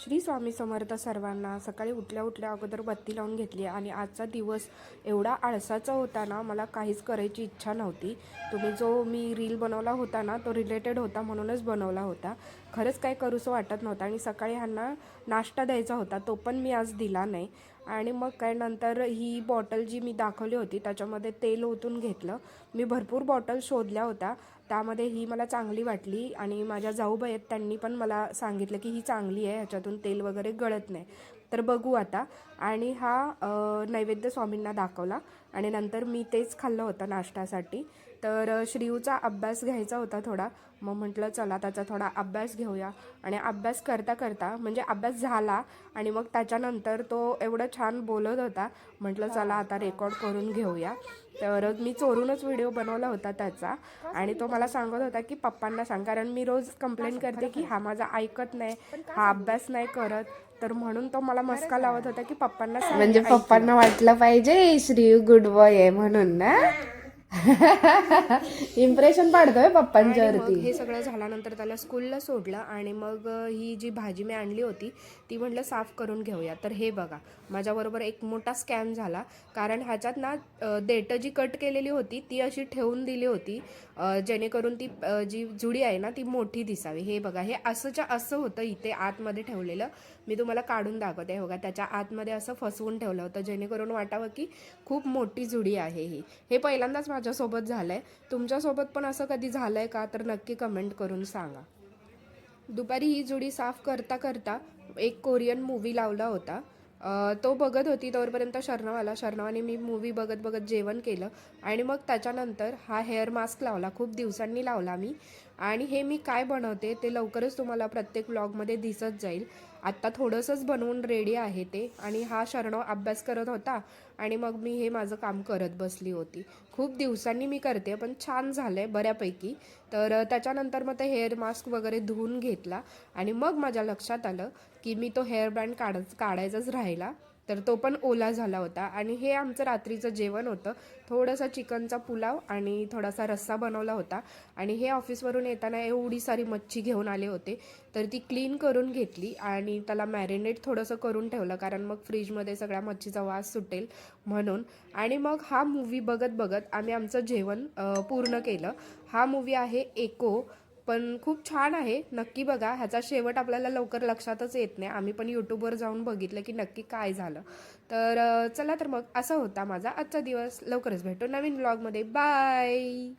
श्री स्वामी समर्थ सर्वांना. सकाळी उठल्या उठल्या अगोदर बत्ती लावून घेतली आणि आजचा दिवस एवढा आळसाचा होता ना, मला काहीच करायची इच्छा नव्हती. तुम्ही जो मी रील बनवला होता ना, तो रिलेटेड होता म्हणूनच बनवला होता. खरंच काय करूसं वाटत नव्हतं आणि सकाळी ह्यांना नाश्ता द्यायचा होता, तो पण मी आज दिला नाही. आणि मग काय नंतर ही बॉटल जी मी दाखवली होती त्याच्यामध्ये तेल ओतून घेतलं. मी भरपूर बॉटल शोधल्या होत्या, त्यामध्ये ही मला चांगली वाटली आणि माझ्या जाऊबाई आहेत त्यांनी पण मला सांगितलं की ही चांगली आहे, ह्याच्यातून तेल वगैरे गळत नाही. तर बघू आता. आणि हा नैवेद्य स्वामींना दाखवला आणि नंतर मी तेच खाल्लं होतं नाश्त्यासाठी. तर श्रीयूचा अभ्यास घ्यायचा होता थोडा, मग म्हटलं चला त्याचा थोडा अभ्यास घेऊया. आणि अभ्यास करता करता म्हणजे अभ्यास झाला आणि मग त्याच्यानंतर तो एवढं छान बोलत होता, म्हटलं चला आता रेकॉर्ड करून घेऊया. तर मी चोरूनच व्हिडिओ बनवला होता त्याचा आणि तो मला सांगत होता की पप्पांना सांग, कारण मी रोज कंप्लेंट करते की हा माझा ऐकत नाही, हा अभ्यास नाही करत. तर म्हणून तो मला मस्का लावत होता की पप्पांना सांग. म्हणजे पप्पांना वाटलं पाहिजे श्री गुड बॉय आहे म्हणून ना. इम्प्रेशन पाडतोय पप्पांच्यावरती. हे सगळं झाल्यानंतर त्याला स्कूलला सोडलं आणि मग ही जी भाजी मी आणली होती ती म्हटलं साफ करून घेऊया. तर हे बघा, माझ्याबरोबर एक मोठा स्कॅम झाला, कारण ह्याच्यात ना देठं जी कट केलेली होती ती अशी ठेवून दिली होती जेणेकरून ती जी जुडी आहे ना ती मोठी दिसावी. हे बघा, हे असंच्या असं होतं इथे आतमध्ये ठेवलेलं. मी तुम्हाला काढून दाखवते. बघा, त्याच्या आतमध्ये असं फसवून ठेवलं होतं जेणेकरून वाटावं की खूप मोठी जुडी आहे ही. हे पहिल्यांदाच माझ्यासोबत झालं आहे. तुमच्यासोबत पण असं कधी झालं आहे का? तर नक्की कमेंट करून सांगा. दुपारी ही जुडी साफ करता करता एक कोरियन मूवी लावला होता, तो बघत होती. तोपर्यंत शर्णवाने मी मूवी बघत बघत जेवण केलं आणि मग त्याच्यानंतर हा हेअर मास्क लावला. खूप दिवसांनी लावला मी. आणि हे मी काय बनवते ते लवकरच तुम्हाला प्रत्येक व्लॉगमध्ये दिसत जाईल. आत्ता थोडंसंच बनवून रेडी आहे ते. आणि हा शर्णव अभ्यास करत होता आणि मग मी हे माझं काम करत बसली होती. खूप दिवसांनी मी करते, पण छान झालं आहे बऱ्यापैकी. तर त्याच्यानंतर मग ते हेअर मास्क वगैरे धुवून घेतला आणि मग माझ्या लक्षात आलं की मी तो हेअर बँड काढायचाच राहिला. तर तो पण ओला झाला होता. आणि हे आमचं रात्रीचं जेवण होतं. थोडासा चिकनचा पुलाव आणि थोडासा रस्सा बनवला होता. आणि हे ऑफिसवरून येताना एवढी सारी मच्छी घेऊन आले होते, तर ती क्लीन करून घेतली आणि त्याला मॅरिनेट थोडंसं करून ठेवलं, कारण मग फ्रीजमध्ये सगळ्या मच्छीचा वास सुटेल म्हणून. आणि मग हा मूवी बघत बघत आम्ही आमचं जेवण पूर्ण केलं. हा मूवी आहे एको, पण खूप छान आहे, नक्की बघा. ह्याचा शेवट आपल्याला लवकर लक्षातच येत नाही. आम्ही पण यूट्यूबवर जाऊन बघितलं की नक्की काय झालं. तर चला, तर मग असा होता माझा आजचा दिवस. लवकरच भेटू नवीन व्लॉगमध्ये. बाय.